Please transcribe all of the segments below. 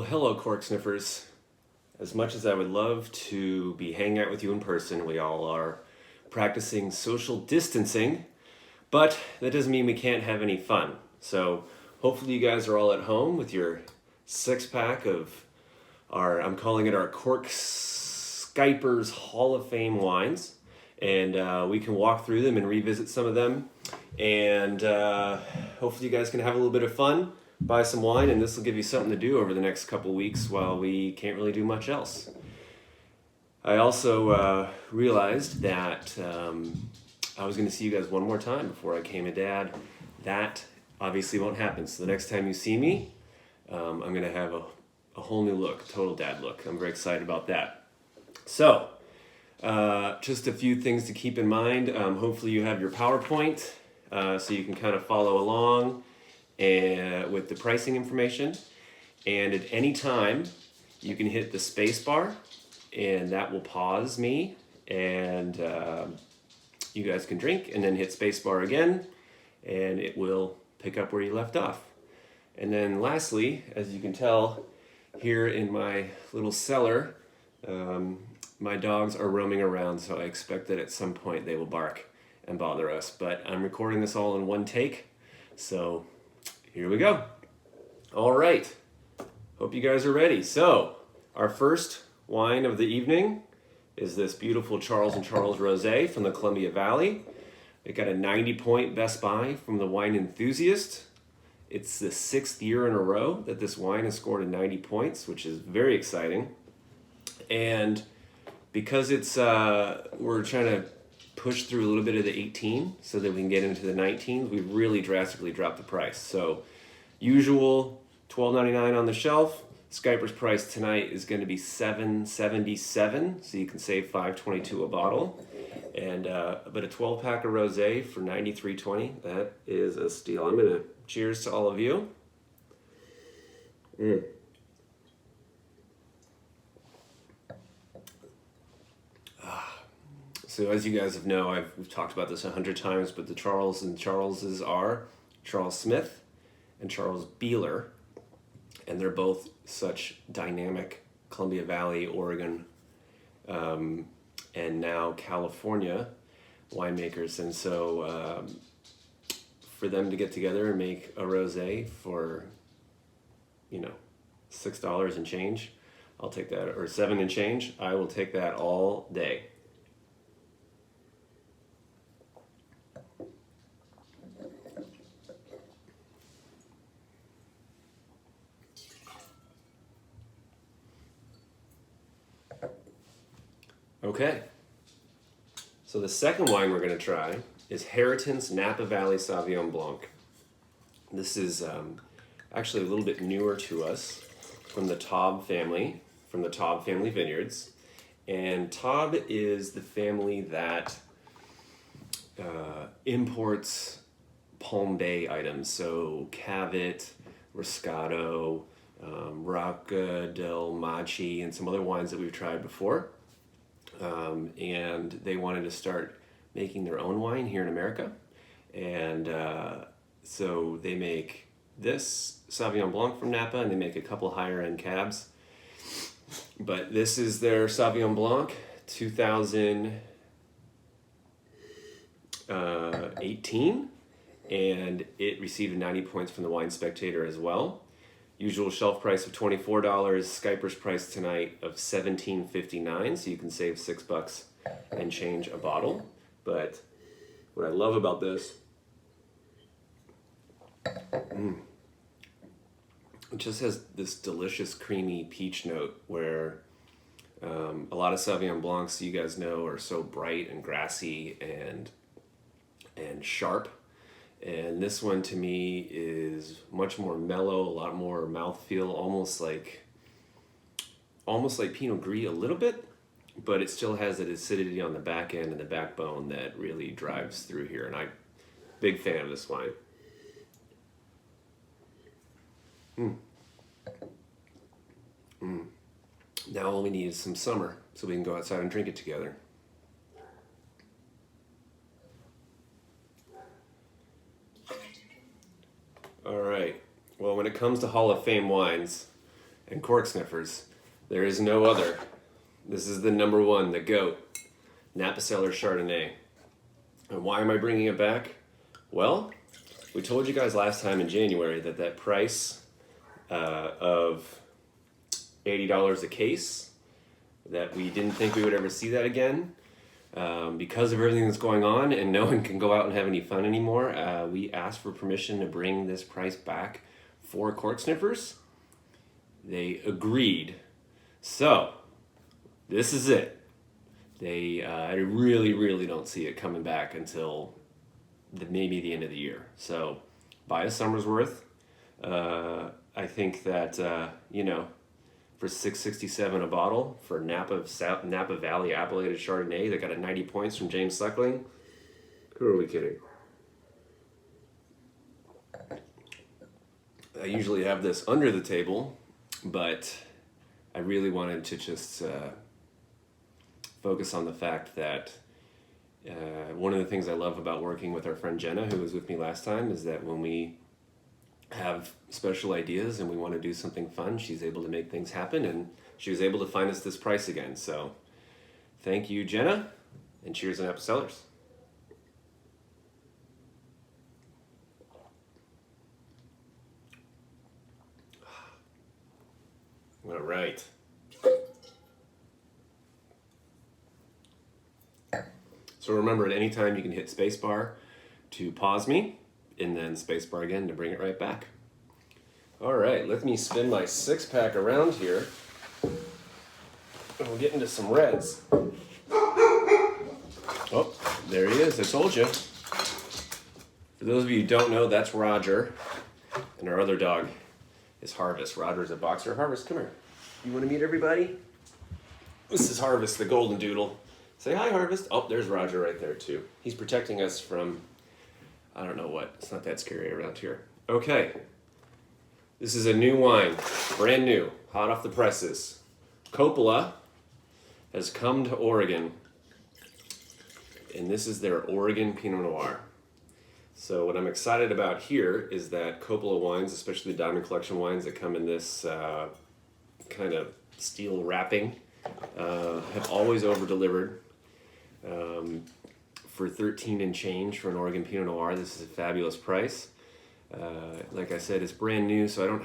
Well, hello, Cork Sniffers. As much as I would love to be hanging out with you in person, we all are practicing social distancing, but that doesn't mean we can't have any fun. So hopefully you guys are all at home with your six-pack of I'm calling it our Cork Skypers Hall of Fame wines. And we can walk through them and revisit some of them. And hopefully you guys can have a little bit of fun, buy some wine, and this will give you something to do over the next couple weeks while we can't really do much else. I also realized that I was going to see you guys one more time before I became a dad. That obviously won't happen. So the next time you see me, I'm going to have a whole new look, total dad look. I'm very excited about that. So, just a few things to keep in mind. Hopefully you have your PowerPoint so you can kind of follow along with the pricing information. And at any time, you can hit the space bar and that will pause me and you guys can drink and then hit space bar again and it will pick up where you left off. And then lastly, as you can tell here in my little cellar, my dogs are roaming around, so I expect that at some point they will bark and bother us. But I'm recording this all in one take, so here we go. All right, hope you guys are ready. So our first wine of the evening is this beautiful Charles & Charles Rosé from the Columbia Valley. It got a 90-point Best Buy from the Wine Enthusiast. It's the 6th year in a row that this wine has scored a 90 points, which is very exciting. And because it's we're trying to push through a little bit of the 18 so that we can get into the 19s, we've really drastically dropped the price. So usual $12.99 on the shelf. Skyper's price tonight is going to be $7.77, so you can save $5.22 a bottle. And but a 12-pack of rosé for $93.20, that is a steal. I'm going to cheers to all of you. So as you guys have know, we've talked about this 100 times, but the Charles and Charleses are Charles Smith and Charles Beeler, and they're both such dynamic Columbia Valley, Oregon, and now California winemakers. And so for them to get together and make a rosé for, $6 and change, I'll take that, or $7 and change, I will take that all day. Okay, so the second wine we're going to try is Harriton's Napa Valley Sauvignon Blanc. This is actually a little bit newer to us from the Taub family, Vineyards. And Taub is the family that imports Palm Bay items, so Cavit, Roscato, Rocca del Machi, and some other wines that we've tried before. And they wanted to start making their own wine here in America. And so they make this Sauvignon Blanc from Napa, and they make a couple higher end cabs. But this is their Sauvignon Blanc 2018, and it received 90 points from the Wine Spectator as well. Usual shelf price of $24. Skyper's price tonight of $17.59, so you can save $6 and change a bottle. But what I love about this, it just has this delicious creamy peach note where a lot of Sauvignon Blancs, you guys know, are so bright and grassy and sharp. And this one to me is much more mellow, a lot more mouthfeel, almost like Pinot Gris a little bit, but it still has that acidity on the back end and the backbone that really drives through here. And I'm a big fan of this wine. Now all we need is some summer so we can go outside and drink it together. All right. Well, when it comes to Hall of Fame wines, and Cork Sniffers. There is no other. This is the number one, the GOAT, Napa Cellar Chardonnay. And why am I bringing it back? Well, we told you guys last time in January that price of $80 a case, that we didn't think we would ever see that again. Because of everything that's going on and no one can go out and have any fun anymore, we asked for permission to bring this price back for Cork Sniffers. They agreed. So, this is it. I really don't see it coming back until maybe the end of the year. So, buy a summer's worth. I think that, for $6.67 a bottle for Napa Valley Appellate Chardonnay that got a 90 points from James Suckling. Who are we kidding? I usually have this under the table, but I really wanted to just focus on the fact that one of the things I love about working with our friend Jenna, who was with me last time, is that when we have special ideas and we want to do something fun, she's able to make things happen, and she was able to find us this price again. So thank you, Jenna, and cheers to Napa Cellars. All right. So remember, at any time you can hit spacebar to pause me, and then spacebar again to bring it right back. All right, let me spin my 6-pack around here, and we'll get into some reds. Oh, there he is, I told you. For those of you who don't know, that's Roger, and our other dog is Harvest. Roger is a boxer. Harvest, come here. You want to meet everybody? This is Harvest, the golden doodle. Say hi, Harvest. Oh, there's Roger right there, too. He's protecting us from, I don't know what. It's not that scary around here. Okay. This is a new wine. Brand new. Hot off the presses. Coppola has come to Oregon. And this is their Oregon Pinot Noir. So what I'm excited about here is that Coppola wines, especially the Diamond Collection wines that come in this kind of steel wrapping, have always over-delivered. For 13 and change for an Oregon Pinot Noir, this is a fabulous price. Like I said, it's brand new, so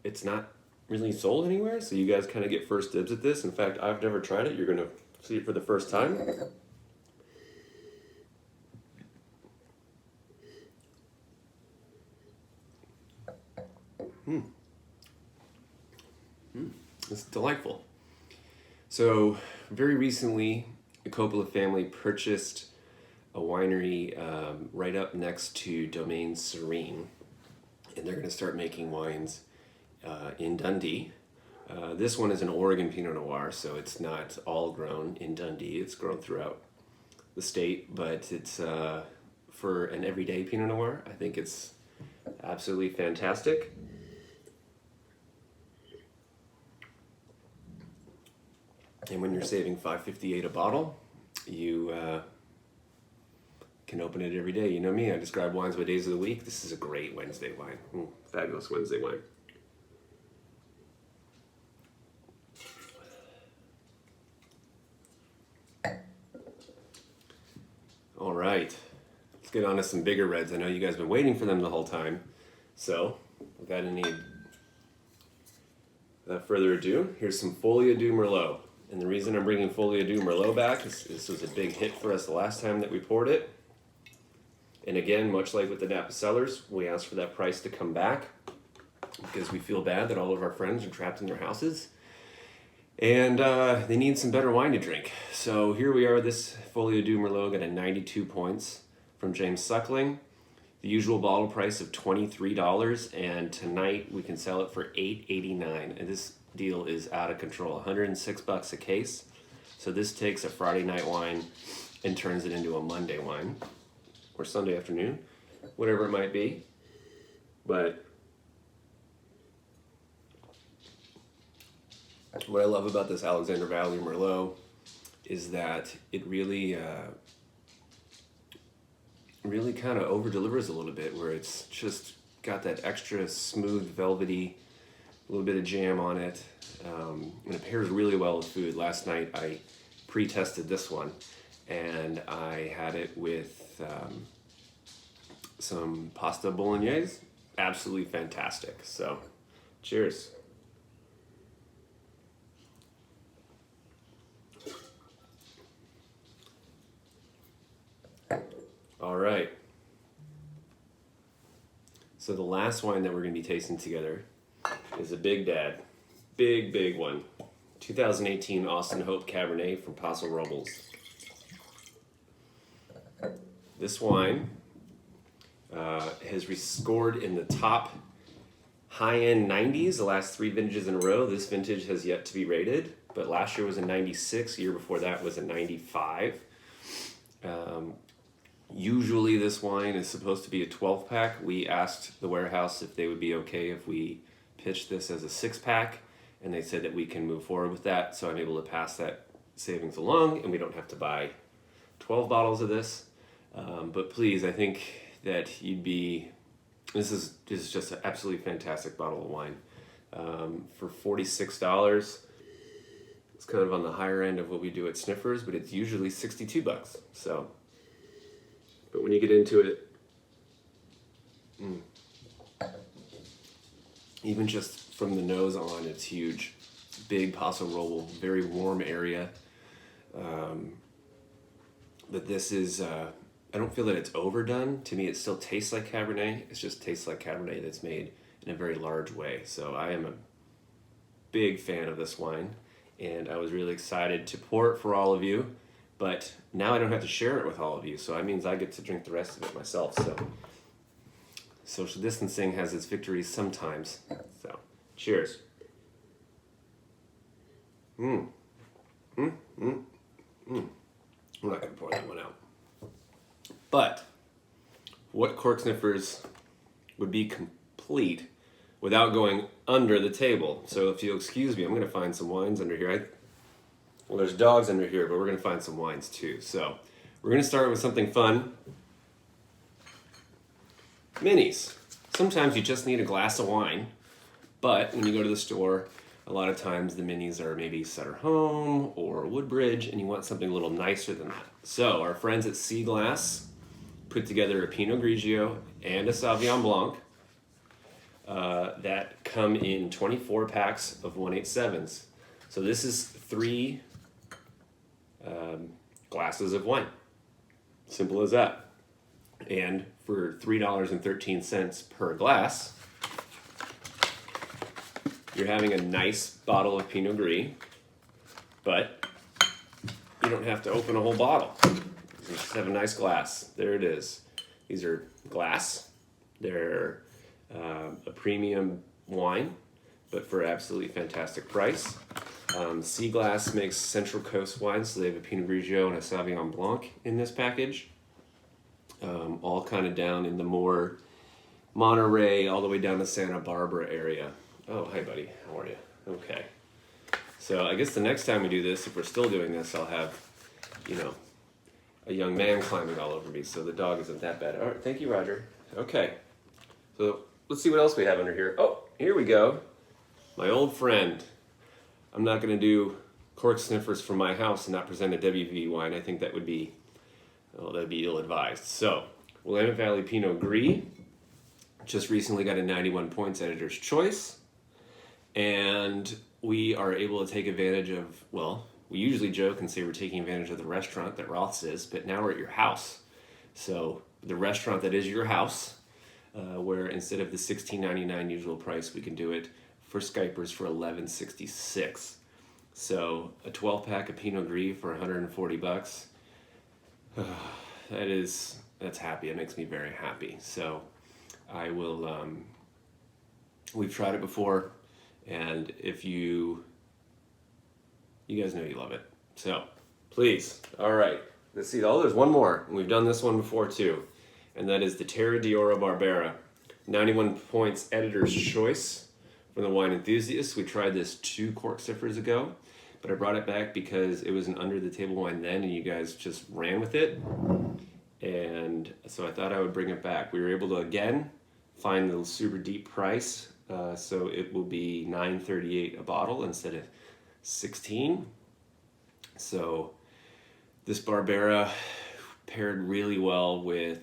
it's not really sold anywhere, so you guys kind of get first dibs at this. In fact, I've never tried it. You're going to see it for the first time. It's delightful. So, very recently, the Coppola family purchased a winery right up next to Domaine Serene, and they're going to start making wines in Dundee. This one is an Oregon Pinot Noir, so it's not all grown in Dundee. It's grown throughout the state, but it's for an everyday Pinot Noir, I think it's absolutely fantastic. And when you're saving $5.58 a bottle, you can open it every day. You know me, I describe wines by days of the week. This is a great Wednesday wine. Fabulous Wednesday wine. All right, let's get on to some bigger reds. I know you guys have been waiting for them the whole time. So, without further ado, here's some Folie à Deux Merlot. And the reason I'm bringing Folie à Deux Merlot back is this was a big hit for us the last time that we poured it. And again, much like with the Napa Cellars, we asked for that price to come back because we feel bad that all of our friends are trapped in their houses. And they need some better wine to drink. So here we are, this Folie à Deux Merlot got a 92 points from James Suckling. The usual bottle price of $23, and tonight we can sell it for $8.89. And this deal is out of control, $106 a case. So this takes a Friday night wine and turns it into a Monday wine or Sunday afternoon, whatever it might be. But what I love about this Alexander Valley Merlot is that it really kind of over delivers a little bit, where it's just got that extra smooth, velvety a little bit of jam on it, and it pairs really well with food. Last night I pre-tested this one, and I had it with some pasta bolognese. Absolutely fantastic. So, cheers. All right. So the last wine that we're going to be tasting together is a Big Dad. Big one. 2018 Austin Hope Cabernet from Paso Robles. This wine has scored in the top high-end 90s the last 3 vintages in a row. This vintage has yet to be rated, but last year was a 96. Year before that was a 95. Usually this wine is supposed to be a 12-pack. We asked the warehouse if they would be okay if we pitched this as a 6-pack, and they said that we can move forward with that, so I'm able to pass that savings along, and we don't have to buy 12 bottles of this. But please, I think that this is just an absolutely fantastic bottle of wine. For $46, it's kind of on the higher end of what we do at Sniffers, but it's usually $62. So, but when you get into it, even just from the nose on, it's huge. Big Paso Robles, very warm area. But this is, I don't feel that it's overdone. To me, it still tastes like Cabernet. It just tastes like Cabernet that's made in a very large way. So I am a big fan of this wine, and I was really excited to pour it for all of you. But now I don't have to share it with all of you, so that means I get to drink the rest of it myself. So social distancing has its victories sometimes. So cheers. I'm not going to pour that one out. But what Cork Sniffers would be complete without going under the table? So if you'll excuse me, I'm going to find some wines under here. Well, there's dogs under here, but we're going to find some wines too. So we're going to start with something fun. Minis. Sometimes you just need a glass of wine, but when you go to the store, a lot of times the minis are maybe Sutter Home or Woodbridge, and you want something a little nicer than that. So our friends at Sea Glass put together a Pinot Grigio and a Sauvignon Blanc that come in 24 packs of 187s. So this is 3 glasses of wine. Simple as that. And for $3.13 per glass, you're having a nice bottle of Pinot Gris, but you don't have to open a whole bottle. You just have a nice glass. There it is. These are glass. They're a premium wine, but for absolutely fantastic price. Sea Glass makes Central Coast wines, so they have a Pinot Grigio and a Sauvignon Blanc in this package. All kind of down in the more Monterey, all the way down to Santa Barbara area. Oh, hi buddy, how are you? Okay. So I guess the next time we do this, if we're still doing this, I'll have, a young man climbing all over me, so the dog isn't that bad. All right, thank you, Roger. Okay, so let's see what else we have under here. Oh, here we go. My old friend. I'm not going to do Cork Sniffers from my house and not present a WV wine. I think that would be, that'd be ill-advised. So, Willamette Valley Pinot Gris just recently got a 91 points Editor's Choice, and we are able to take advantage of, we usually joke and say we're taking advantage of the restaurant that Roth's is, but now we're at your house. So, the restaurant that is your house, where instead of the $16.99 usual price, we can do it for Skypers for $11.66. So a 12-pack of Pinot Gris for $140. That's happy. It makes me very happy. So I will. We've tried it before, and if you guys know you love it. So please, all right. Let's see. Oh, there's one more. And we've done this one before too, and that is the Terra di Oro Barbera, 91 points Editor's Choice. From the Wine Enthusiasts. We tried this 2 Cork Sniffers ago, but I brought it back because it was an under-the-table wine then, and you guys just ran with it, and so I thought I would bring it back. We were able to, again, find the super deep price so it will be $9.38 a bottle instead of 16. So this Barbera paired really well with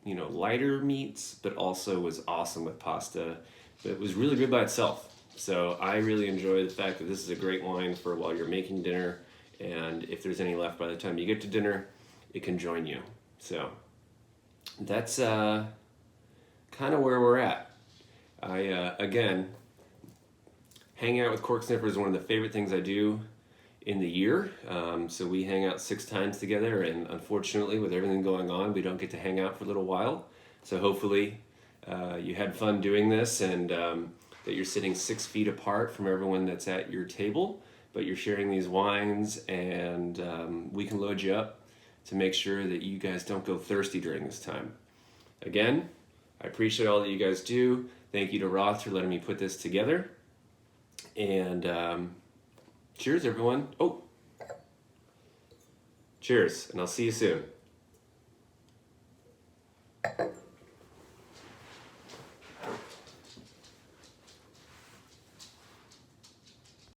lighter meats, but also was awesome with pasta. But it was really good by itself. So I really enjoy the fact that this is a great wine for while you're making dinner, and if there's any left by the time you get to dinner, it can join you. So that's kind of where we're at. Again, hanging out with Cork Snippers is one of the favorite things I do in the year. So we hang out 6 times together, and unfortunately with everything going on, we don't get to hang out for a little while. So hopefully you had fun doing this, and that you're sitting 6 feet apart from everyone that's at your table, but you're sharing these wines, and we can load you up to make sure that you guys don't go thirsty during this time. Again, I appreciate all that you guys do. Thank you to Roth for letting me put this together. And cheers, everyone. Oh, cheers, and I'll see you soon.